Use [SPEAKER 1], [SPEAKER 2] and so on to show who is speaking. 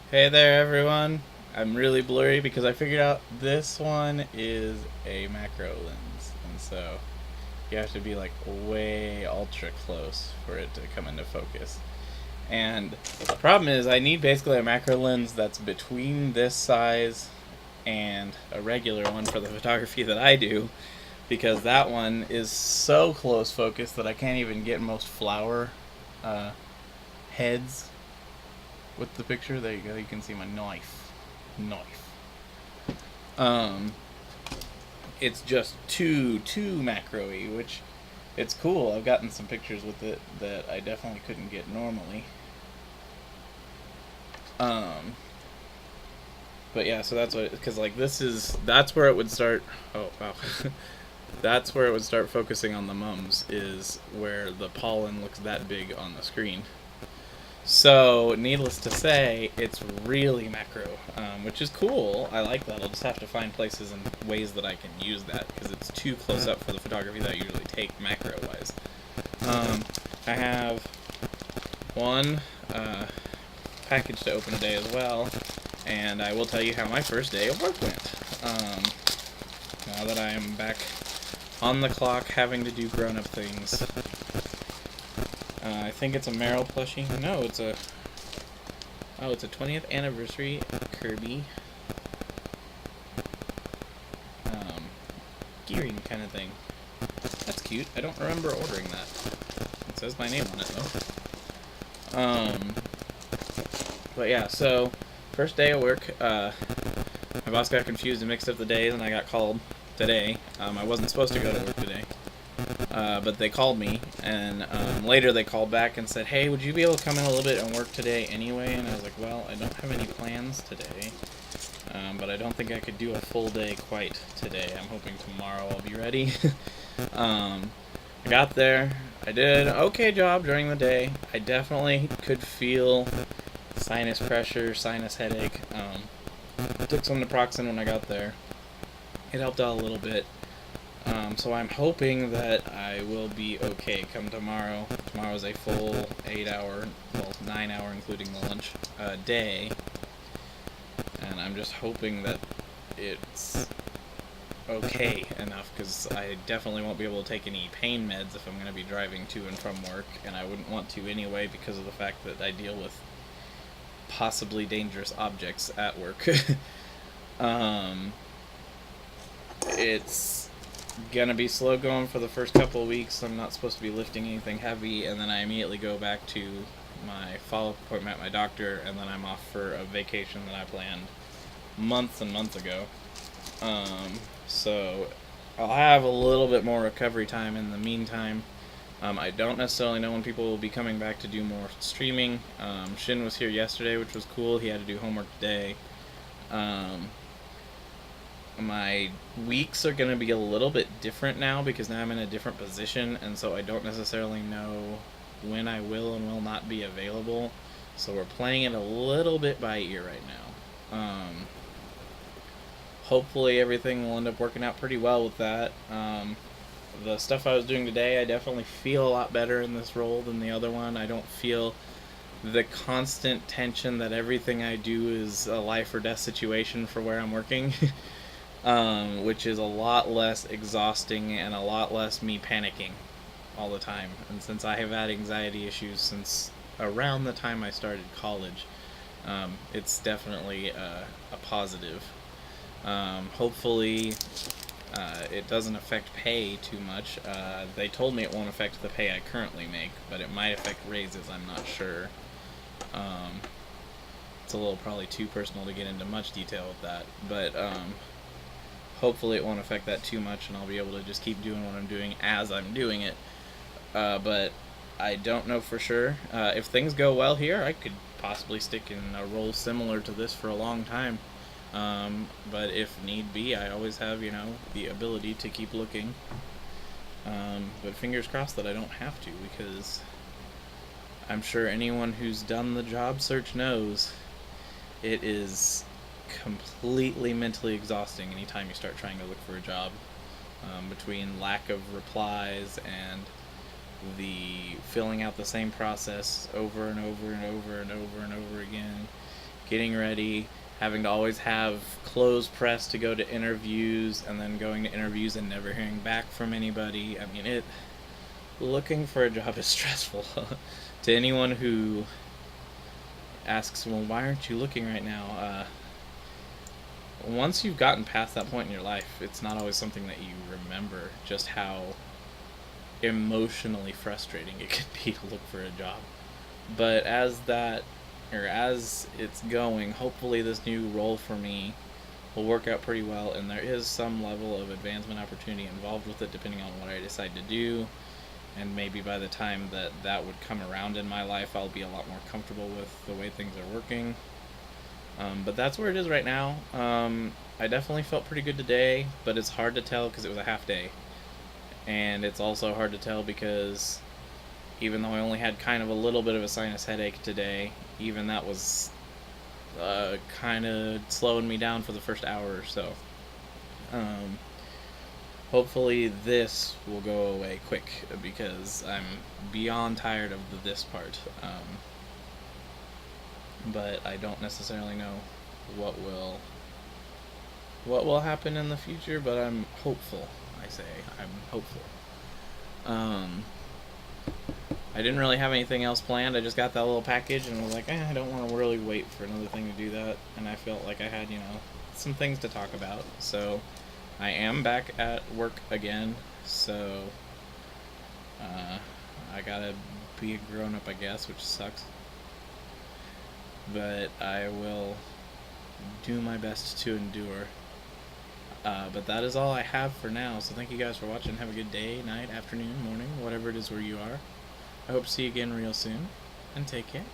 [SPEAKER 1] Hey there, everyone. I'm really blurry because I figured out this one is a macro lens, and so you have to be like way ultra close for it to come into focus. And the problem is, I need basically a macro lens that's between this size and a regular one for the photography that I do, because that one is so close focus that I can't even get most flower uh, heads with the picture. There you go. You can see my knife. Um, it's just too macro-y, which it's cool. I've gotten some pictures with it that I definitely couldn't get normally. Um, but yeah, so that's what because like that's where it would start. Oh wow. That's where it would start focusing on the mums, is where the pollen looks that big on the screen. So, needless to say, it's really macro, which is cool. I like that. I'll just have to find places and ways that I can use that because it's too close up for the photography that I usually take macro-wise. I have one package to open today as well, and I will tell you how my first day of work went. Now that I am back on the clock having to do grown-up things. I think it's a Meryl plushie. No, it's a... Oh, it's a 20th anniversary Kirby um, gearing kind of thing. That's cute. I don't remember ordering that. It says my name on it, though. But yeah, so, first day of work, my boss got confused and mixed up the days, and I got called today. I wasn't supposed to go to work today. But they called me, and later they called back and said, hey, would you be able to come in a little bit and work today anyway? And I was like, well, I don't have any plans today, but I don't think I could do a full day quite today. I'm hoping tomorrow I'll be ready. I got there. I did an okay job during the day. I definitely could feel sinus pressure, sinus headache. I took some naproxen when I got there. It helped out a little bit. So I'm hoping that I will be okay come tomorrow. Tomorrow's a full 8-hour, well, 9-hour including the lunch, day. And I'm just hoping that it's okay enough, because I definitely won't be able to take any pain meds if I'm going to be driving to and from work, and I wouldn't want to anyway because of the fact that I deal with possibly dangerous objects at work. um, it's gonna be slow going for the first couple of weeks. I'm not supposed to be lifting anything heavy, and then I immediately go back to my follow-up appointment at my doctor, and then I'm off for a vacation that I planned months and months ago. So I'll have a little bit more recovery time in the meantime. I don't necessarily know when people will be coming back to do more streaming. Shin was here yesterday, which was cool. He had to do homework today. My weeks are going to be a little bit different now because now I'm in a different position, and so I don't necessarily know when I will and will not be available. So we're playing it a little bit by ear right now. Hopefully everything will end up working out pretty well with that. The stuff I was doing today, I definitely feel a lot better in this role than the other one. I don't feel the constant tension that everything I do is a life or death situation for where I'm working. Which is a lot less exhausting and a lot less me panicking all the time. And since I have had anxiety issues since around the time I started college, it's definitely a positive. Hopefully, it doesn't affect pay too much. They told me it won't affect the pay I currently make, but it might affect raises, I'm not sure. It's a little probably too personal to get into much detail with that, but hopefully it won't affect that too much, and I'll be able to just keep doing what I'm doing as I'm doing it. But I don't know for sure. If things go well here, I could possibly stick in a role similar to this for a long time. But if need be, I always have, the ability to keep looking. But fingers crossed that I don't have to, because I'm sure anyone who's done the job search knows it is completely mentally exhausting anytime you start trying to look for a job. Between lack of replies and the filling out the same process over and over and over and over and over again, getting ready, having to always have clothes pressed to go to interviews, and then going to interviews and never hearing back from anybody. I mean, looking for a job is stressful. To anyone who asks, well, why aren't you looking right now? Once you've gotten past that point in your life, it's not always something that you remember, just how emotionally frustrating it can be to look for a job. But as it's going, hopefully this new role for me will work out pretty well, and there is some level of advancement opportunity involved with it, depending on what I decide to do. And maybe by the time that would come around in my life, I'll be a lot more comfortable with the way things are working. But that's where it is right now. I definitely felt pretty good today, but it's hard to tell because it was a half day. And it's also hard to tell because even though I only had kind of a little bit of a sinus headache today, even that was kind of slowing me down for the first hour or so. Hopefully this will go away quick because I'm beyond tired of this part. But I don't necessarily know what will happen in the future, but I'm hopeful. I'm hopeful. I didn't really have anything else planned. I just got that little package and was like, I don't want to really wait for another thing to do that. And I felt like I had, some things to talk about. So I am back at work again. So I gotta be a grown-up, I guess, which sucks. But I will do my best to endure. But that is all I have for now. So thank you guys for watching. Have a good day, night, afternoon, morning, whatever it is where you are. I hope to see you again real soon. And take care.